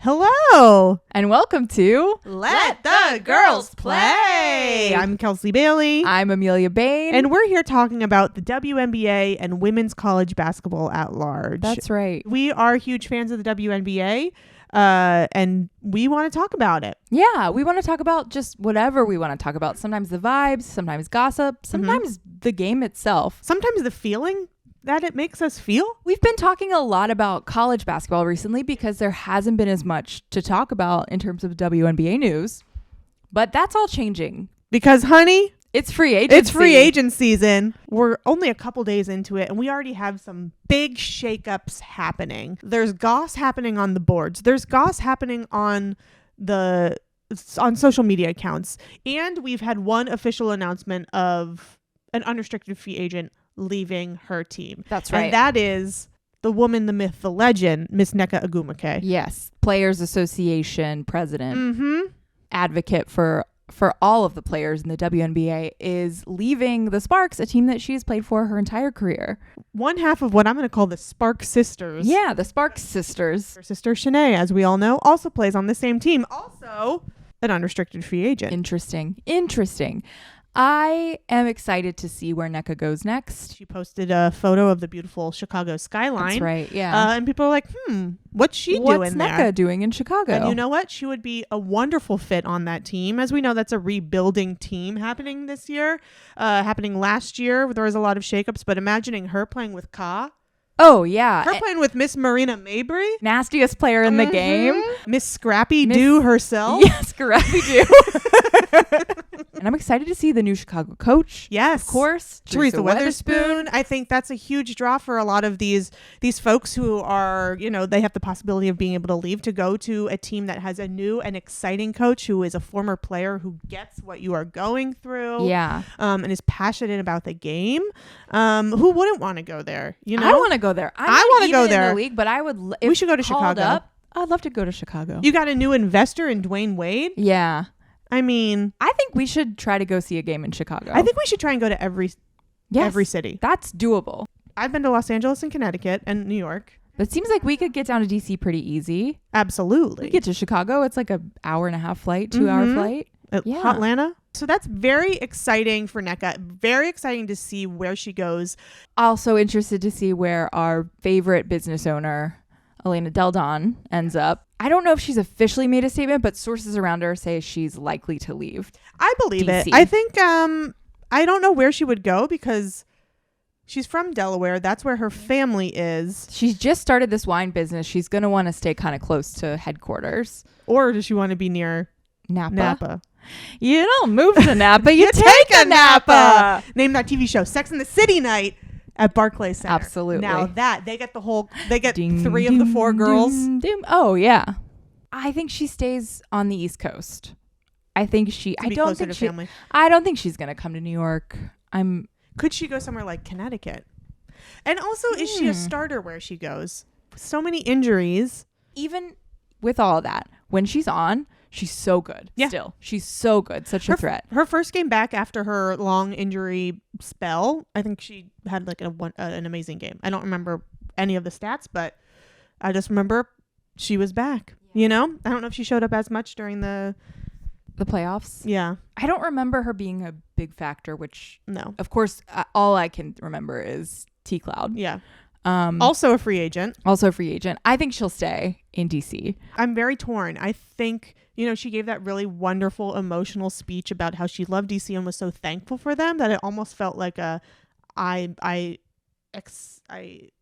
Hello and welcome to Let the Girls Play. I'm Kelsey Bailey. I'm Amelia Bain. And we're here talking about the WNBA and women's college basketball at large. That's right. We are huge fans of the WNBA, and we want to talk about it. Yeah, we want to talk about just whatever we want to talk about. Sometimes the vibes, sometimes gossip, sometimes the game itself. Sometimes the feeling that it makes us feel. We've been talking a lot about college basketball recently because there hasn't been as much to talk about in terms of WNBA news. But that's all changing. Because, honey, it's free agency. It's free agent season. We're only a couple days into it, and we already have some big shakeups happening. There's goss happening on the boards. There's goss happening on social media accounts. And we've had one official announcement of an unrestricted free agent leaving her team. That's right. And that is the woman, the myth, the legend, Miss Nneka Ogwumike. Yes. Players Association president, advocate for all of the players in the WNBA, is leaving the Sparks, a team that she has played for her entire career. One half of what I'm going to call the Spark Sisters. Yeah, the Sparks sisters. Her sister Shanae, as we all know, also plays on the same team. Also an unrestricted free agent. Interesting. I am excited to see where Nneka goes next. She posted a photo of the beautiful Chicago skyline. That's right, yeah. And people are like, what's she doing there? What's Nneka doing in Chicago? And you know what? She would be a wonderful fit on that team. As we know, that's a rebuilding team happening this year. Happening last year, there was a lot of shakeups, but imagining her playing with Ka. Oh, yeah. Her playing with Miss Marina Mabry. Nastiest player in the game. Miss Scrappy Doo herself. Yes, Scrappy Doo. And I'm excited to see the new Chicago coach. Yes. Of course. Teresa Weatherspoon. I think that's a huge draw for a lot of these folks who are, they have the possibility of being able to leave to go to a team that has a new and exciting coach who is a former player who gets what you are going through. Yeah. And is passionate about the game. Who wouldn't want to go there? I want to go there. I want to go there. In the league, but I would. We should go to Chicago. I'd love to go to Chicago. You got a new investor in Dwayne Wade? Yeah. I mean, I think we should try to go see a game in Chicago. I think we should try and go to every city. That's doable. I've been to Los Angeles and Connecticut and New York. But it seems like we could get down to DC pretty easy. Absolutely. We get to Chicago. It's like an hour and a half flight, 2 hour flight. Atlanta. So that's very exciting for Nneka. Very exciting to see where she goes. Also interested to see where our favorite business owner, Elena Del Don, ends up. I don't know if she's officially made a statement, but sources around her say she's likely to leave. I believe DC. it. I think I don't know where she would go because she's from Delaware. That's where her family is. She's just started this wine business. She's going to want to stay kind of close to headquarters. Or does she want to be near Napa? You don't move to Napa. You take a Napa. Name that TV show, Sex and the City Night at Barclays Center. Absolutely. Now that they get three of the four girls. Oh yeah. I think she stays on the East Coast. I don't think she's going to come to New York. Could she go somewhere like Connecticut? And also, is she a starter where she goes? So many injuries. Even with all of that, when she's on, she's so good. Yeah. Still, she's so good. Such a threat. Her first game back after her long injury spell, I think she had like an amazing game. I don't remember any of the stats, but I just remember she was back. I don't know if she showed up as much during the playoffs. Yeah. I don't remember her being a big factor, which no. Of course, all I can remember is T Cloud. Yeah. Also a free agent. I think she'll stay in DC. I'm very torn. I think, she gave that really wonderful emotional speech about how she loved DC and was so thankful for them that it almost felt like I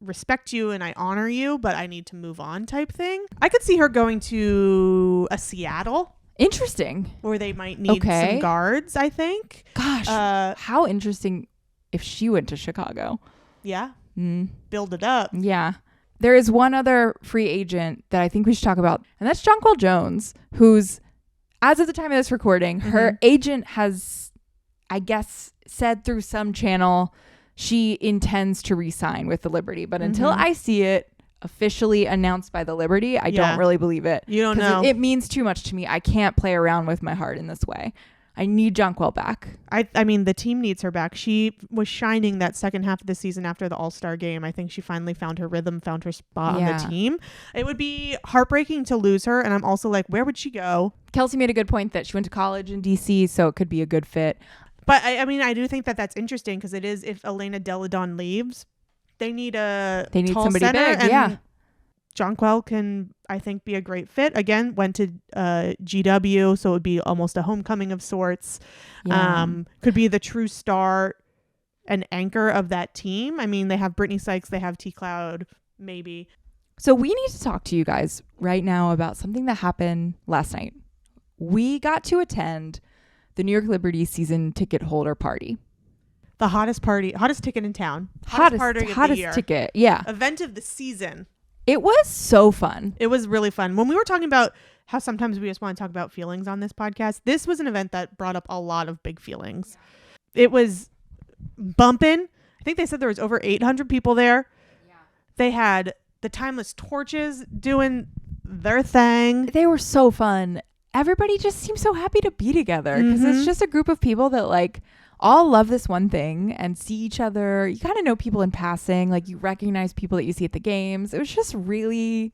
respect you and I honor you, but I need to move on type thing. I could see her going to a Seattle. Interesting. Where they might need some guards, I think. Gosh, how interesting if she went to Chicago. Yeah. Build it up. Yeah. There is one other free agent that I think we should talk about, and that's Jonquel Jones, who's, as of the time of this recording, her agent has, I guess, said through some channel she intends to re-sign with the Liberty. But until I see it officially announced by the Liberty, I don't really believe it. You don't know. It means too much to me. I can't play around with my heart in this way. I need Jonquel back. I mean, the team needs her back. She was shining that second half of the season after the All-Star game. I think she finally found her rhythm, found her spot on the team. It would be heartbreaking to lose her. And I'm also like, where would she go? Kelsey made a good point that she went to college in DC, so it could be a good fit. But I mean, I do think that that's interesting because it is, if Elena Deladon leaves, they need tall somebody center, big. and Yeah. Jonquel can, I think, be a great fit. Again, went to GW, so it would be almost a homecoming of sorts. Yeah. Could be the true star and anchor of that team. I mean, they have Brittany Sykes, they have T Cloud, maybe. So we need to talk to you guys right now about something that happened last night. We got to attend the New York Liberty season ticket holder party. The hottest ticket in town. Hottest party of the year. ticket. Yeah. Event of the season. It was so fun. It was really fun. When we were talking about how sometimes we just want to talk about feelings on this podcast, this was an event that brought up a lot of big feelings. It was bumping. I think they said there was over 800 people there. Yeah. They had the Timeless Torches doing their thing. They were so fun. Everybody just seemed so happy to be together because it's just a group of people that like all love this one thing and see each other. You kind of know people in passing, like you recognize people that you see at the games. It was just really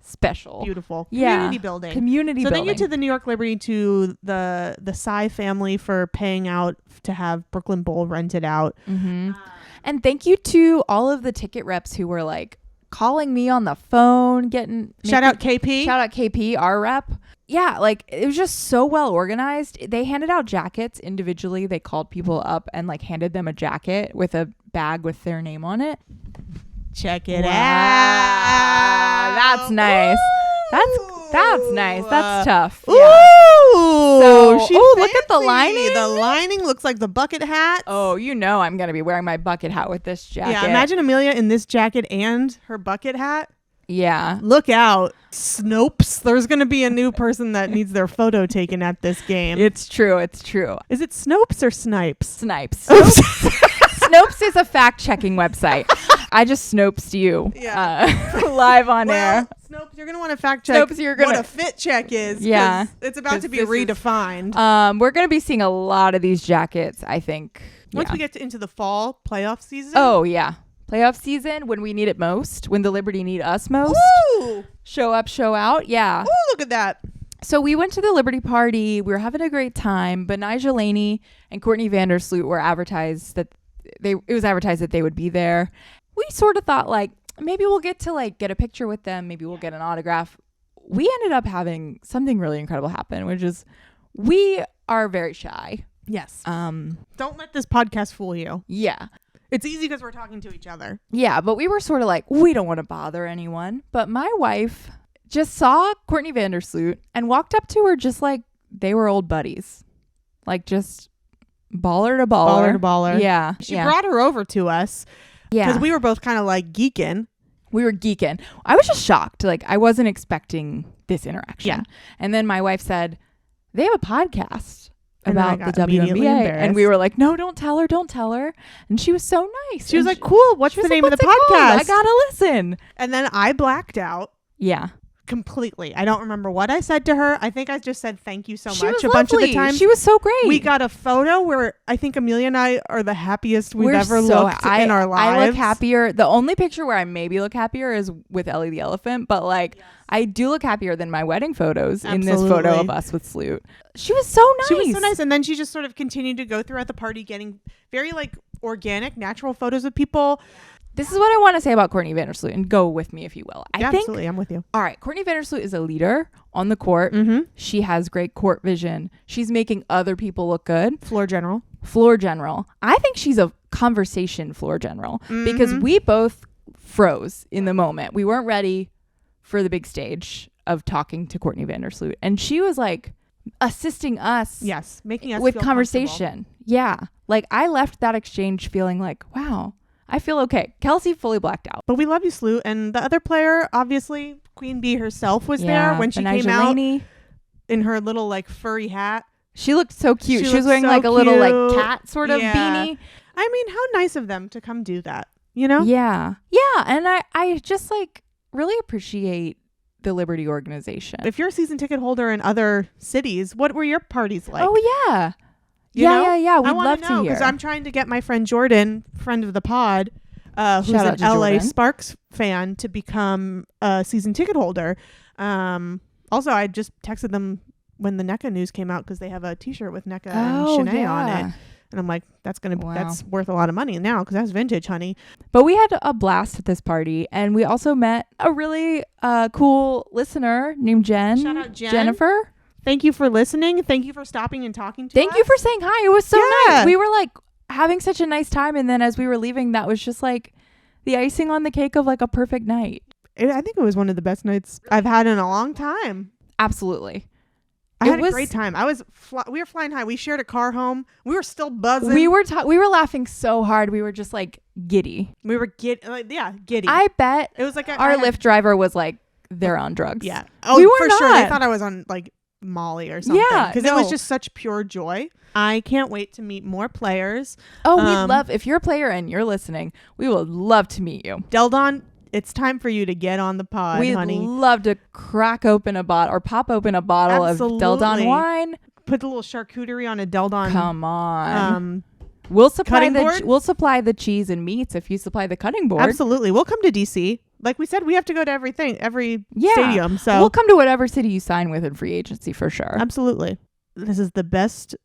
special. Beautiful. Yeah. Community building. So thank you to the New York Liberty, to the Psy family for paying out to have Brooklyn Bowl rented out. Mm-hmm. And thank you to all of the ticket reps who were like calling me on the phone, shout out KP, our rep. Yeah, like it was just so well organized. They handed out jackets individually. They called people up and like handed them a jacket with a bag with their name on it. Check it out. That's nice. That's nice. That's tough. Ooh. Yeah. So, look at the lining. The lining looks like the bucket hat. Oh, you know I'm going to be wearing my bucket hat with this jacket. Yeah, imagine Amelia in this jacket and her bucket hat. Yeah. Look out. Snopes. There's going to be a new person that needs their photo taken at this game. It's true. It's true. Is it Snopes or Snipes? Snipes. Snopes is a fact-checking website. I just Snopes you live on air. Snopes, you're going to want to fact check Snopes, what a fit check is. Yeah. It's about to be redefined. We're going to be seeing a lot of these jackets, I think. Once we get into the fall playoff season. Oh, yeah. Playoff season, when we need it most, when the Liberty need us most. Woo! Show up, show out. Yeah. Ooh, look at that. So we went to the Liberty party. We were having a great time. But Nigel Laney and Courtney Vandersloot were advertised that it was advertised that they would be there. We sort of thought like maybe we'll get to like get a picture with them. Maybe we'll get an autograph. We ended up having something really incredible happen, which is we are very shy. Yes. Don't let this podcast fool you. Yeah. It's easy because we're talking to each other. Yeah, but we were sort of like, we don't want to bother anyone. But my wife just saw Courtney Vandersloot and walked up to her just like they were old buddies. Like just baller to baller. Baller to baller. Yeah. She brought her over to us. Yeah. Because we were both kind of like geeking. We were geeking. I was just shocked. Like I wasn't expecting this interaction. Yeah. And then my wife said, they have a podcast about the WNBA. And we were like, no, don't tell her. And she was so nice. She was like, cool. What's the name of the podcast? I gotta listen. And then I blacked out. Yeah. Completely. I don't remember what I said to her. I think I just said thank you so much was a bunch of the lovely. time. She was so great. We got a photo where I think Amelia and I are the happiest we've ever looked in our lives. I look happier. The only picture where I maybe look happier is with Ellie the elephant, but like I do look happier than my wedding photos in this photo of us with Sloot. She was so nice. And then she just sort of continued to go throughout the party getting very like organic, natural photos of people. This is what I want to say about Courtney Vandersloot, and go with me if you will. Absolutely, I'm with you. All right, Courtney Vandersloot is a leader on the court. Mm-hmm. She has great court vision. She's making other people look good. Floor general. I think she's a conversation floor general because we both froze in the moment. We weren't ready for the big stage of talking to Courtney Vandersloot, and she was like assisting us. Yes, making us with feel conversation. Yeah, like I left that exchange feeling like, wow. I feel okay. Kelsey fully blacked out. But we love you, Sloot. And the other player, obviously, Queen Bee herself was there when she came out in her little like furry hat. She looked so cute. She was wearing like a little like cat sort of beanie. I mean, how nice of them to come do that, you know? Yeah. Yeah. And I just like really appreciate the Liberty organization. If you're a season ticket holder in other cities, what were your parties like? Oh, yeah. You know? Yeah. We'd I want love to know hear. because I'm trying to get my friend Jordan, friend of the pod, who's Shout out an to LA Jordan. Sparks fan, to become a season ticket holder. Also, I just texted them when the NECA news came out because they have a T-shirt with NECA and Shanae on it, and I'm like, that's worth a lot of money now because that's vintage, honey. But we had a blast at this party, and we also met a really cool listener named Jen. Shout out Jen. Jennifer. Thank you for listening. Thank you for stopping and talking to us. Thank you for saying hi. It was so Yeah. nice. We were like having such a nice time, and then as we were leaving, that was just like the icing on the cake of like a perfect night. I think it was one of the best nights I've had in a long time. Absolutely. I had a great time. We were flying high. We shared a car home. We were still buzzing. We were laughing so hard. We were just like giddy. We were giddy. I bet it was like our Lyft driver was like, they're on drugs. Yeah. Oh, we were for not. sure. They thought I was on like Molly or something. Yeah, because it was just such pure joy. I can't wait to meet more players. Oh, we'd love, if you're a player and you're listening, we would love to meet you. Deldon, it's time for you to get on the pod, We'd honey. love to crack open a bottle or pop open a bottle Absolutely. of Deldon wine. Put the little charcuterie on a Deldon. Come on. We'll supply the cheese and meats if you supply the cutting board. Absolutely. We'll come to DC. Like we said, we have to go to every stadium. So we'll come to whatever city you sign with in free agency for sure. Absolutely. This is the best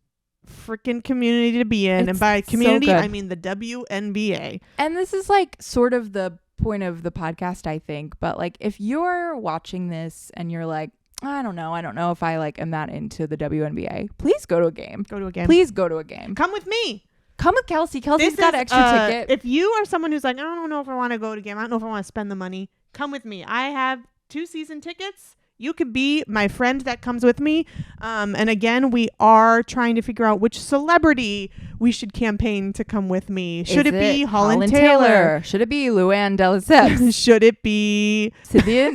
freaking community to be in. It's and by community, so good. I mean the WNBA. And this is like sort of the point of the podcast, I think. But like if you're watching this and you're like, I don't know if I like am that into the WNBA, please go to a game. Please go to a game. Come with me. Come with Kelsey. Kelsey's got an extra ticket. If you are someone who's like, I don't know if I want to go to a game, I don't know if I want to spend the money, come with me. I have 2 season tickets. You could be my friend that comes with me. And again, we are trying to figure out which celebrity we should campaign to come with me. Should it be Holland Taylor? Should it be Luann de Lesseps? Should it be Cynthia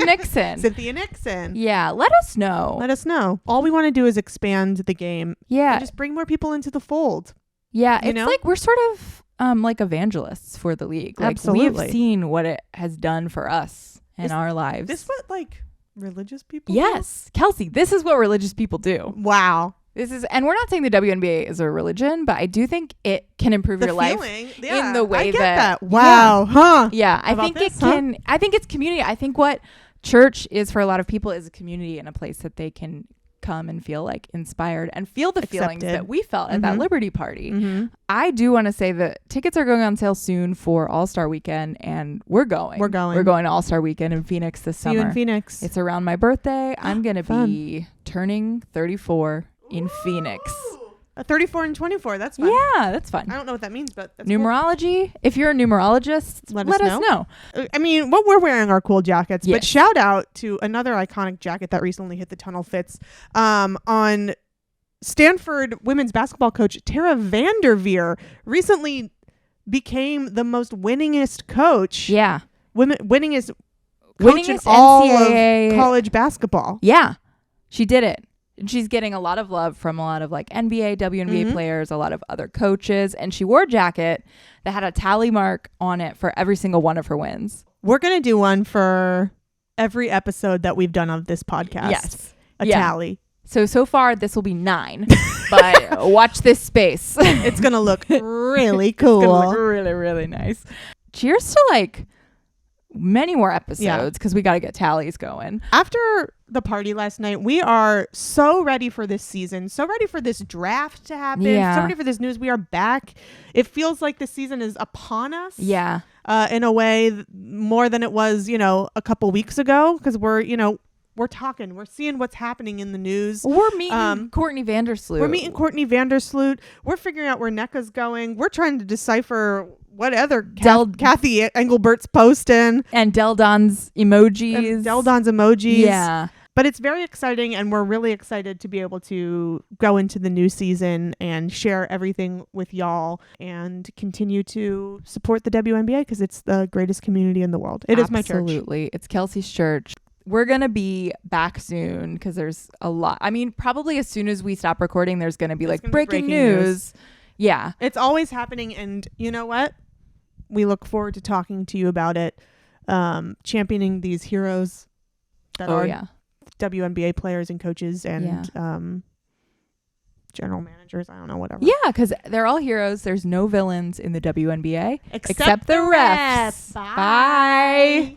Nixon? Cynthia Nixon. Yeah, let us know. All we want to do is expand the game. Yeah. And just bring more people into the fold. Yeah, it's like we're sort of like evangelists for the league. Like Absolutely. we've seen what it has done for us in our lives. This what like religious people Yes. Kelsey, this is what religious people do. do? Wow. And we're not saying the WNBA is a religion, but I do think it can improve your life in the way I get that. Wow. Yeah. Huh. Yeah, I About think this, it can. I think it's community. I think what church is for a lot of people is a community and a place that they can come and feel like inspired and feel the feelings that we felt at that Liberty party. Mm-hmm. I do want to say that tickets are going on sale soon for All-Star Weekend, and we're going. We're going to All-Star Weekend in Phoenix this summer. You in Phoenix. It's around my birthday. I'm going to be turning 34 in Phoenix. 34 and 24. That's fun. Yeah, that's fun. I don't know what that means, but that's numerology. Cool. If you're a numerologist, let us know. I mean, we're wearing our cool jackets, Yes. but shout out to another iconic jacket that recently hit the tunnel fits on Stanford women's basketball coach Tara Vanderveer recently became the most winningest coach. Yeah. Winningest coach in all of college basketball. Yeah. She did it. And she's getting a lot of love from a lot of like NBA, WNBA players, a lot of other coaches. And she wore a jacket that had a tally mark on it for every single one of her wins. We're going to do one for every episode that we've done of this podcast. Yes. A tally. So far, this will be 9. But watch this space. It's going to look really cool. It's going to look really, really nice. Cheers to like many more episodes because we got to get tallies going. After the party last night, we are so ready for this season, so ready for this draft to happen, so ready for this news. We are back. It feels like the season is upon us. Yeah. In a way more than it was, a couple weeks ago, because we're talking, we're seeing what's happening in the news. We're meeting Courtney Vandersloot. We're figuring out where NECA's going. We're trying to decipher what other Kathy Engelbert's posting. And Deldon's emojis. Yeah. But it's very exciting, and we're really excited to be able to go into the new season and share everything with y'all and continue to support the WNBA because it's the greatest community in the world. It is my church. Absolutely. It's Kelsey's church. We're going to be back soon because there's a lot. I mean, probably as soon as we stop recording, there's going to be like breaking news. Yeah. It's always happening. And you know what? We look forward to talking to you about it, championing these heroes that Oh are yeah. WNBA players and coaches and general managers. I don't know, whatever. Yeah, because they're all heroes. There's no villains in the WNBA Except the refs. Bye.